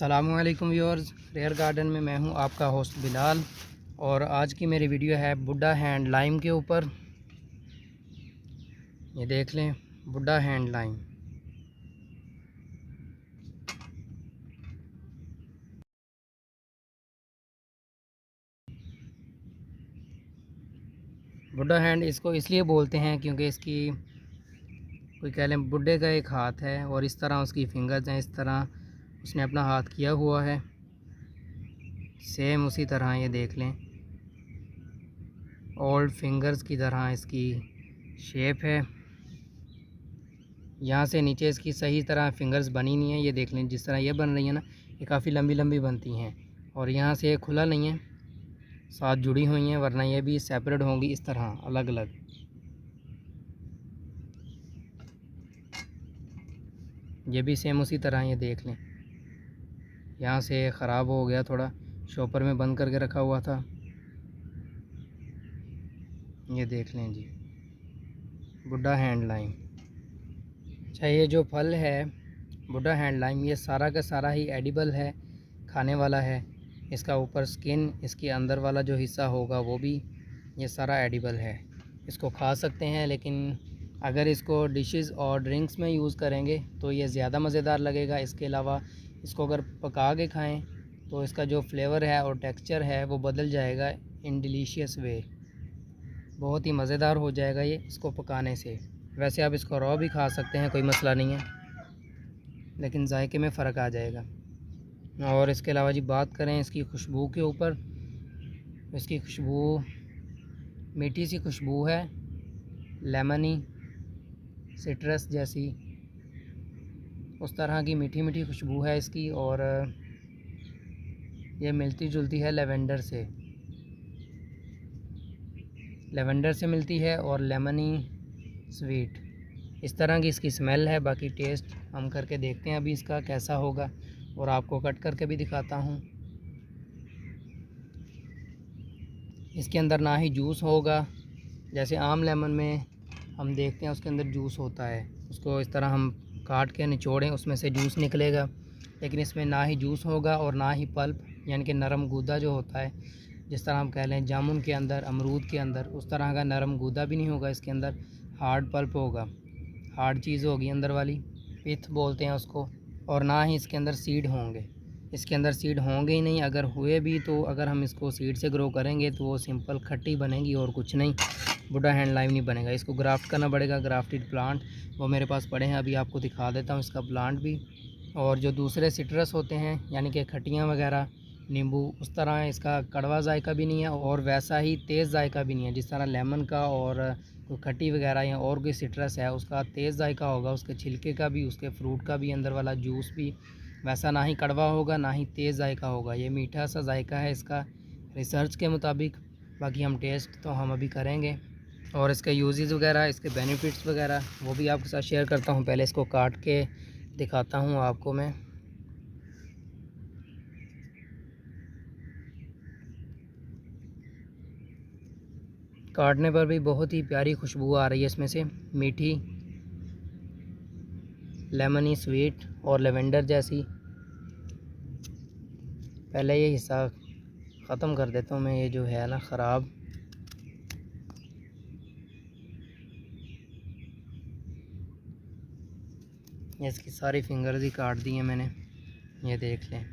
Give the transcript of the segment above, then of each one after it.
अस्सलामुअलैकुम viewers, rare garden में मैं हूं आपका होस्ट बिलाल। और आज की मेरी वीडियो है बुड्ढा हैंड लाइम के ऊपर। ये देख लें, बुड्ढा हैंड लाइम। बुड्ढा हैंड इसको इसलिए बोलते हैं क्योंकि इसकी कोई कह लें बुड्ढे का एक हाथ है और इस तरह उसकी फिंगर्स हैं। इस तरह उसने अपना हाथ किया हुआ है, सेम उसी तरह ये देख लें, ओल्ड फिंगर्स की तरह इसकी शेप है। यहाँ से नीचे इसकी सही तरह फिंगर्स बनी नहीं है। ये देख लें, जिस तरह ये बन रही है ना, ये काफ़ी लंबी लंबी बनती हैं और यहाँ से ये खुला नहीं है, साथ जुड़ी हुई हैं, वरना ये भी सेपरेट होंगी इस तरह अलग अलग। ये भी सेम उसी तरह, ये देख लें, यहाँ से ख़राब हो गया, थोड़ा शॉपर में बंद करके रखा हुआ था। ये देख लें जी, बुड्ढा हैंड लाइम। अच्छा, ये जो फल है बुड्ढा हैंड लाइम, ये सारा का सारा ही एडिबल है, खाने वाला है। इसका ऊपर स्किन, इसके अंदर वाला जो हिस्सा होगा वो भी, ये सारा एडिबल है। इसको खा सकते हैं, लेकिन अगर इसको डिशेस और ड्रिंक्स में यूज़ करेंगे तो ये ज़्यादा मज़ेदार लगेगा। इसके अलावा इसको अगर पका के खाएं तो इसका जो फ्लेवर है और टेक्सचर है वो बदल जाएगा इन डिलीशियस वे। बहुत ही मज़ेदार हो जाएगा ये इसको पकाने से। वैसे आप इसको रॉ भी खा सकते हैं, कोई मसला नहीं है, लेकिन जायके में फ़र्क आ जाएगा। और इसके अलावा जी बात करें इसकी खुशबू के ऊपर, इसकी खुशबू मीठी सी खुशबू है, लेमनी, सिट्रस जैसी, उस तरह की मीठी मीठी खुशबू है इसकी। और ये मिलती जुलती है लेवेंडर से मिलती है, और लेमनी स्वीट, इस तरह की इसकी स्मेल है। बाकी टेस्ट हम करके देखते हैं अभी इसका कैसा होगा, और आपको कट करके भी दिखाता हूँ। इसके अंदर ना ही जूस होगा, जैसे आम लेमन में हम देखते हैं उसके अंदर जूस होता है, उसको इस तरह हम काट के निचोड़ें उसमें से जूस निकलेगा, लेकिन इसमें ना ही जूस होगा और ना ही पल्प, यानी कि नरम गूदा जो होता है, जिस तरह हम कह लें जामुन के अंदर, अमरूद के अंदर, उस तरह का नरम गूदा भी नहीं होगा। इसके अंदर हार्ड पल्प होगा, हार्ड चीज़ होगी अंदर वाली, पिथ बोलते हैं उसको। और ना ही इसके अंदर सीड होंगे, इसके अंदर सीड होंगे ही नहीं। अगर हुए भी तो अगर हम इसको सीड से ग्रो करेंगे तो वो सिंपल खट्टी बनेगी और कुछ नहीं, बुड्ढा हैंड लाइम नहीं बनेगा। इसको ग्राफ्ट करना पड़ेगा, ग्राफ्टेड प्लांट, वो मेरे पास पड़े हैं, अभी आपको दिखा देता हूँ इसका प्लांट भी। और जो दूसरे सिट्रस होते हैं, यानी कि खट्टियाँ वगैरह, नींबू, उस तरह इसका कड़वा जायका भी नहीं है और वैसा ही तेज़ जायका भी नहीं है। जिस तरह लेमन का और कोई खट्टी वगैरह या और कोई सिट्रस है उसका तेज़ जायका होगा, उसके छिलके का भी, उसके फ्रूट का भी, अंदर वाला जूस भी, वैसा ना ही कड़वा होगा ना ही तेज़ जायका होगा। ये मीठा सा जायका है इसका रिसर्च के मुताबिक। बाकी हम टेस्ट तो हम अभी करेंगे, और इसके यूजेस वगैरह, इसके बेनिफिट्स वगैरह वो भी आपके साथ शेयर करता हूँ। पहले इसको काट के दिखाता हूँ आपको मैं। काटने पर भी बहुत ही प्यारी खुशबू आ रही है इसमें से, मीठी, लेमनी स्वीट और लेवेंडर जैसी। पहले ये हिस्सा ख़त्म कर देता हूँ मैं, ये जो है ना ख़राब। इसकी सारी फिंगर्स ही काट दी हैं मैंने, ये देख लें।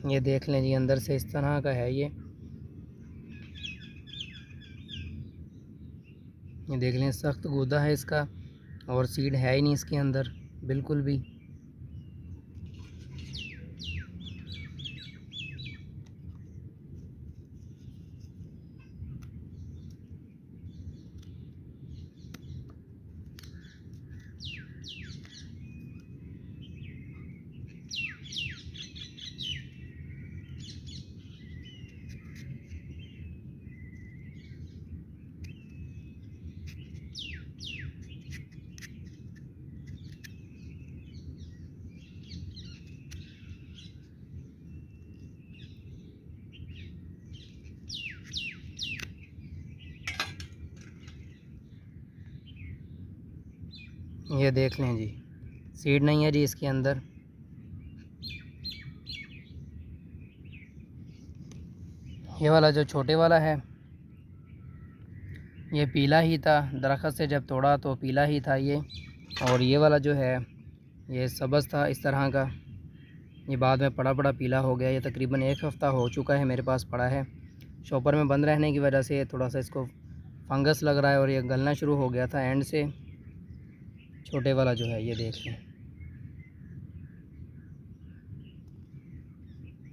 ये देख लें जी, अंदर से इस तरह का है ये देख लें, सख्त गूदा है इसका और सीड है ही नहीं इसके अंदर बिल्कुल भी। ये देख लें जी, सीड नहीं है जी इसके अंदर। ये वाला जो छोटे वाला है ये पीला ही था, दरख्त से जब तोड़ा तो पीला ही था ये। और ये वाला जो है ये सब्ज़ था इस तरह का, ये बाद में बड़ा पीला हो गया। ये तकरीबन 1 हफ़्ता हो चुका है मेरे पास पड़ा है। शॉपर में बंद रहने की वजह से थोड़ा सा इसको फंगस लग रहा है और ये गलना शुरू हो गया था एंड से। छोटे वाला जो है ये देख लें,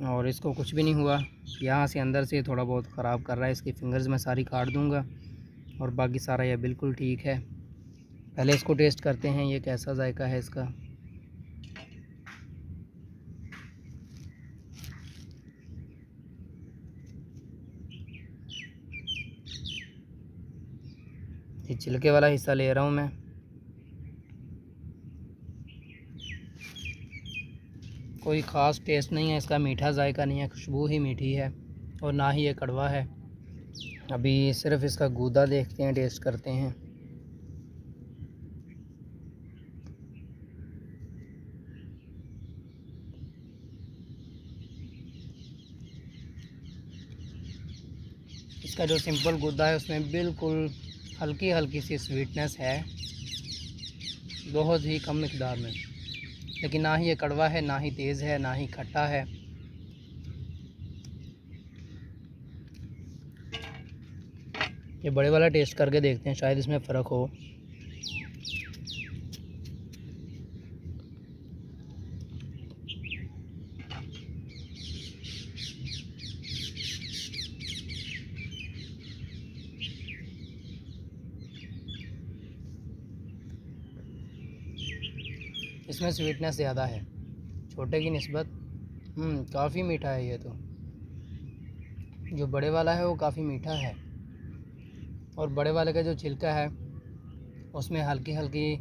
और इसको कुछ भी नहीं हुआ। यहाँ से अंदर से थोड़ा बहुत ख़राब कर रहा है, इसकी फिंगर्स मैं सारी काट दूँगा और बाकी सारा ये बिल्कुल ठीक है। पहले इसको टेस्ट करते हैं ये कैसा जायका है इसका। ये छिलके वाला हिस्सा ले रहा हूँ मैं। कोई ख़ास टेस्ट नहीं है इसका, मीठा जायका नहीं है, खुशबू ही मीठी है और ना ही ये कड़वा है। अभी सिर्फ इसका गूदा देखते हैं, टेस्ट करते हैं। इसका जो सिंपल गूदा है उसमें बिल्कुल हल्की हल्की सी स्वीटनेस है, बहुत ही कम मिकदार में। लेकिन ना ही ये कड़वा है, ना ही तेज़ है, ना ही खट्टा है। ये बड़े वाला टेस्ट करके देखते हैं, शायद इसमें फ़र्क हो। इसमें स्वीटनेस ज़्यादा है छोटे की निस्बत। काफ़ी मीठा है ये तो। जो बड़े वाला है वो काफ़ी मीठा है और बड़े वाले का जो छिलका है उसमें हल्की हल्की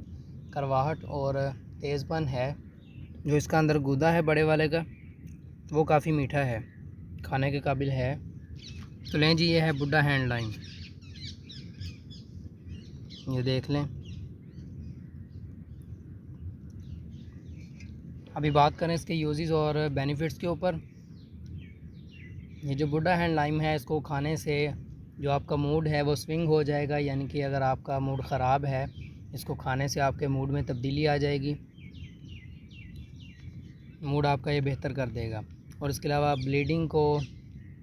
करवाहट और तेज़पन है। जो इसका अंदर गूदा है बड़े वाले का वो काफ़ी मीठा है, खाने के काबिल है। तो लें जी, ये है बुड्ढा हैंड लाइम, ये देख लें। अभी बात करें इसके यूजेस और बेनिफिट्स के ऊपर। ये जो बुड्ढा हैंड लाइम है इसको खाने से जो आपका मूड है वो स्विंग हो जाएगा, यानी कि अगर आपका मूड ख़राब है इसको खाने से आपके मूड में तब्दीली आ जाएगी, मूड आपका ये बेहतर कर देगा। और इसके अलावा ब्लीडिंग को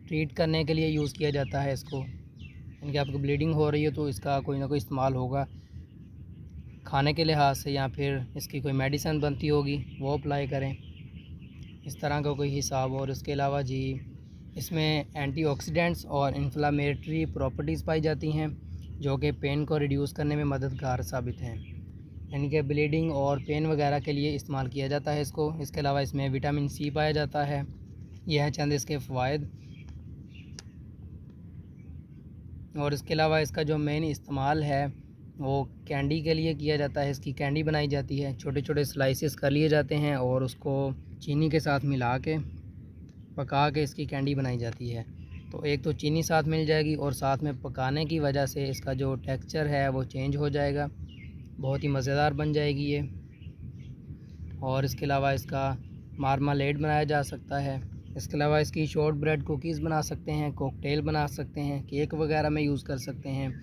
ट्रीट करने के लिए यूज़ किया जाता है इसको, यानी कि आपको ब्लीडिंग हो रही है तो इसका कोई ना कोई इस्तेमाल होगा खाने के लिहाज से, या फिर इसकी कोई मेडिसिन बनती होगी वो अप्लाई करें, इस तरह का कोई हिसाब। और इसके अलावा जी इसमें एंटीऑक्सीडेंट्स और इन्फ्लामेटरी प्रॉपर्टीज़ पाई जाती हैं जो कि पेन को रिड्यूस करने में मददगार साबित हैं, यानी कि ब्लीडिंग और पेन वगैरह के लिए इस्तेमाल किया जाता है इसको। इसके अलावा इसमें विटामिन सी पाया जाता है। यह है चंद इसके फ़वाइद। और इसके अलावा इसका जो मेन इस्तेमाल है वो कैंडी के लिए किया जाता है। इसकी कैंडी बनाई जाती है, छोटे छोटे स्लाइसेस कर लिए जाते हैं और उसको चीनी के साथ मिला के पका के इसकी कैंडी बनाई जाती है। तो एक तो चीनी साथ मिल जाएगी और साथ में पकाने की वजह से इसका जो टेक्सचर है वो चेंज हो जाएगा, बहुत ही मज़ेदार बन जाएगी ये। और इसके अलावा इसका मार्मालेड बनाया जा सकता है। इसके अलावा इसकी शॉर्ट ब्रेड कुकीज़ बना सकते हैं, कॉकटेल बना सकते हैं, केक वगैरह में यूज़ कर सकते हैं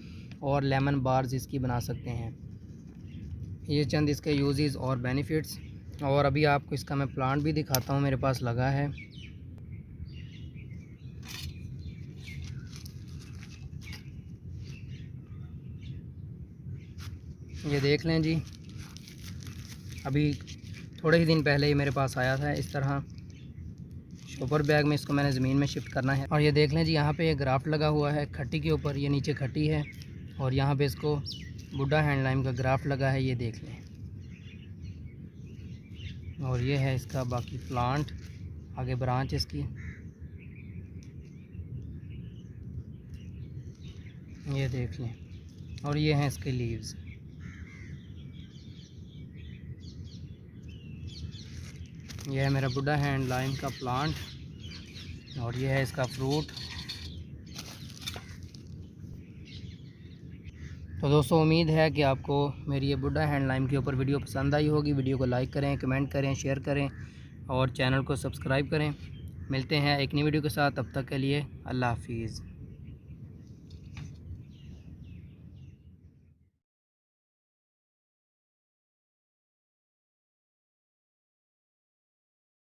और लेमन बार्स इसकी बना सकते हैं। ये चंद इसके यूजेस और बेनिफिट्स। और अभी आपको इसका मैं प्लांट भी दिखाता हूँ, मेरे पास लगा है। ये देख लें जी, अभी थोड़े ही दिन पहले ही मेरे पास आया था इस तरह शॉपर बैग में। इसको मैंने ज़मीन में शिफ्ट करना है। और ये देख लें जी, यहाँ पे ये ग्राफ्ट लगा हुआ है खट्टी के ऊपर, ये नीचे खट्टी है और यहाँ पे इसको बुड्ढा हैंड लाइम का ग्राफ्ट लगा है, ये देख लें। और ये है इसका बाकी प्लांट, आगे ब्रांच इसकी, ये देख लें। और ये हैं इसके लीव्स। यह है मेरा बुड्ढा हैंड लाइम का प्लांट और ये है इसका फ्रूट। तो दोस्तों उम्मीद है कि आपको मेरी ये बुड्ढा हैंड लाइम के ऊपर वीडियो पसंद आई होगी। वीडियो को लाइक करें, कमेंट करें, शेयर करें और चैनल को सब्सक्राइब करें। मिलते हैं एक नई वीडियो के साथ, तब तक के लिए अल्लाह हाफिज़।